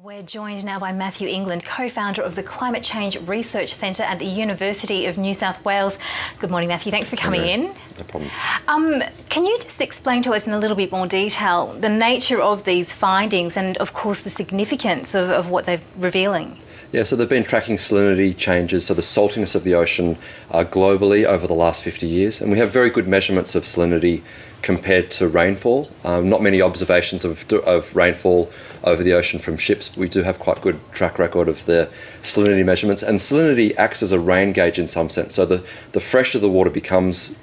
We're joined now by Matthew England, co-founder of the Climate Change Research Centre at the University of New South Wales. Good morning, Matthew. Thanks for coming in. No problems. Can you just explain to us in a little bit more detail the nature of these findings and, of course, the significance of what they're revealing? Yeah, so they've been tracking salinity changes, so the saltiness of the ocean globally over the last 50 years. And we have very good measurements of salinity compared to rainfall. Not many observations of rainfall over the ocean from ships, but we do have quite good track record of the salinity measurements. And salinity acts as a rain gauge in some sense. So the fresher the water becomes,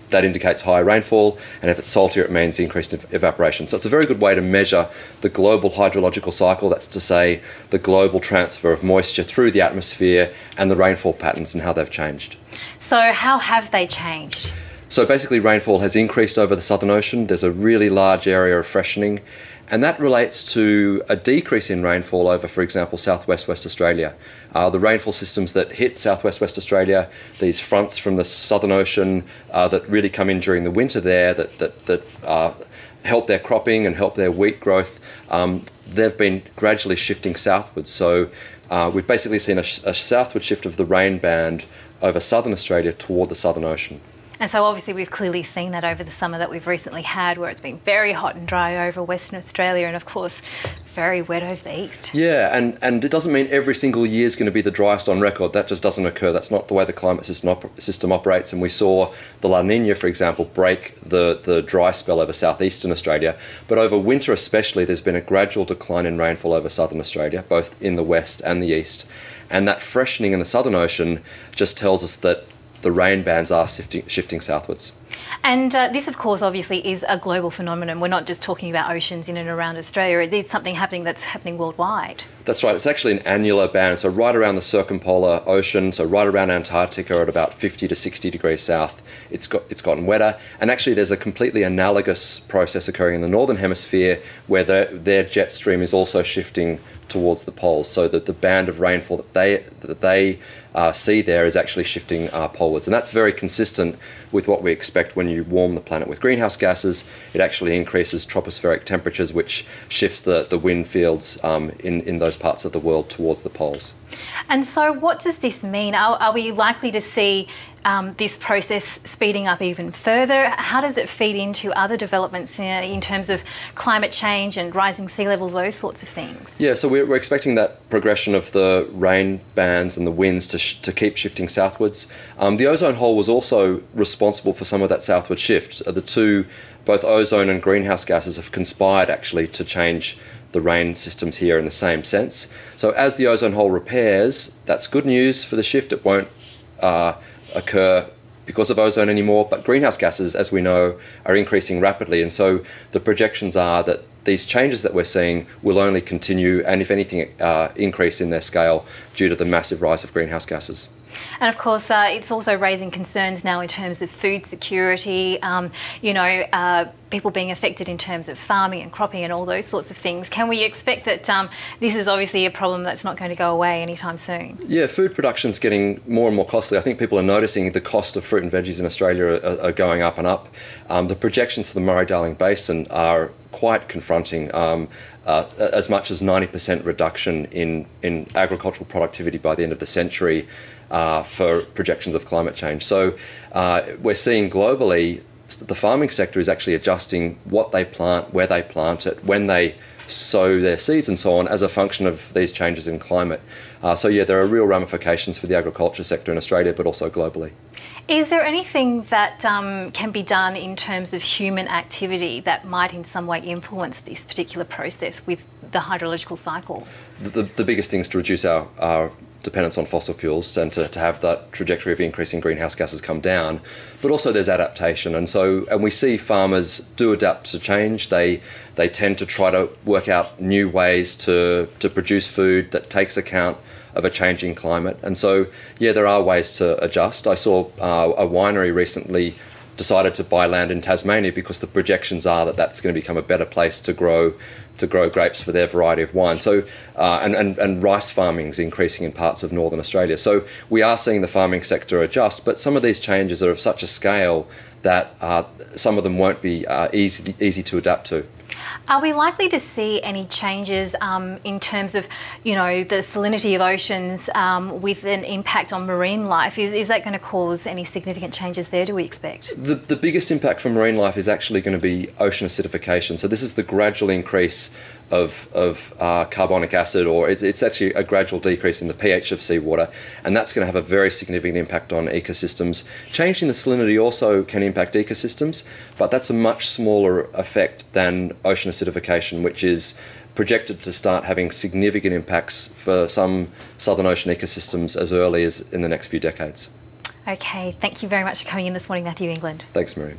that indicates higher rainfall, and if it's saltier, it means increased evaporation. So it's a very good way to measure the global hydrological cycle, that's to say the global transfer of moisture through the atmosphere and the rainfall patterns and how they've changed. So how have they changed? So basically rainfall has increased over the Southern Ocean. There's a really large area of freshening, and that relates to a decrease in rainfall over, for example, southwest West Australia. The rainfall systems that hit southwest West Australia, these fronts from the Southern Ocean that really come in during the winter there, that help their cropping and help their wheat growth, they've been gradually shifting southwards. So we've basically seen a southward shift of the rain band over southern Australia toward the Southern Ocean. And so obviously we've clearly seen that over the summer that we've recently had, where it's been very hot and dry over Western Australia and, of course, very wet over the east. Yeah, and it doesn't mean every single year is going to be the driest on record. That just doesn't occur. That's not the way the climate system operates. And we saw the La Nina, for example, break the dry spell over southeastern Australia. But over winter especially, there's been a gradual decline in rainfall over southern Australia, both in the west and the east. And that freshening in the Southern Ocean just tells us that the rain bands are shifting southwards. And this, of course, obviously is a global phenomenon. We're not just talking about oceans in and around Australia. It's something that's happening worldwide. That's right. It's actually an annular band. So right around the circumpolar ocean, so right around Antarctica at about 50 to 60 degrees south, it's gotten wetter. And actually there's a completely analogous process occurring in the northern hemisphere where their jet stream is also shifting towards the poles, so that the band of rainfall that they see there is actually shifting polewards. And that's very consistent with what we expect when you warm the planet with greenhouse gases. It actually increases tropospheric temperatures, which shifts the wind fields in those parts of the world towards the poles. And so what does this mean? Are we likely to see this process speeding up even further? How does it feed into other developments in terms of climate change and rising sea levels, those sorts of things? Yeah, so we're expecting that progression of the rain bands and the winds to keep shifting southwards. The ozone hole was also responsible for some of that southward shift. The two, both ozone and greenhouse gases, have conspired actually to change the rain systems here in the same sense. So as the ozone hole repairs, that's good news for the shift. It won't occur because of ozone anymore, but greenhouse gases, as we know, are increasing rapidly, and so the projections are that these changes that we're seeing will only continue, and if anything, increase in their scale due to the massive rise of greenhouse gases. And of course, it's also raising concerns now in terms of food security, people being affected in terms of farming and cropping and all those sorts of things. Can we expect that this is obviously a problem that's not going to go away anytime soon? Yeah, food production is getting more and more costly. I think people are noticing the cost of fruit and veggies in Australia are going up and up. The projections for the Murray-Darling Basin are quite confronting. As much as 90% reduction in agricultural productivity by the end of the century for projections of climate change. So we're seeing globally the farming sector is actually adjusting what they plant, where they plant it, when they sow their seeds and so on, as a function of these changes in climate. So yeah, there are real ramifications for the agriculture sector in Australia, but also globally. Is there anything that can be done in terms of human activity that might in some way influence this particular process with the hydrological cycle? The biggest thing is to reduce our dependence on fossil fuels and to have that trajectory of increasing greenhouse gases come down. But also there's adaptation, and we see farmers do adapt to change. They tend to try to work out new ways to produce food that takes account of a changing climate. And so, yeah, there are ways to adjust. I saw a winery recently decided to buy land in Tasmania because the projections are that that's going to become a better place to grow grapes for their variety of wine. So and rice farming is increasing in parts of northern Australia. So we are seeing the farming sector adjust, but some of these changes are of such a scale that some of them won't be easy to adapt to. Are we likely to see any changes in terms of, you know, the salinity of oceans with an impact on marine life? Is that going to cause any significant changes there, do we expect? The biggest impact for marine life is actually going to be ocean acidification. So this is the gradual increase of carbonic acid, or it's actually a gradual decrease in the pH of seawater, and that's going to have a very significant impact on ecosystems. Changing the salinity also can impact ecosystems, but that's a much smaller effect than ocean acidification, which is projected to start having significant impacts for some Southern Ocean ecosystems as early as in the next few decades. Okay, thank you very much for coming in this morning, Matthew England. Thanks, Miriam.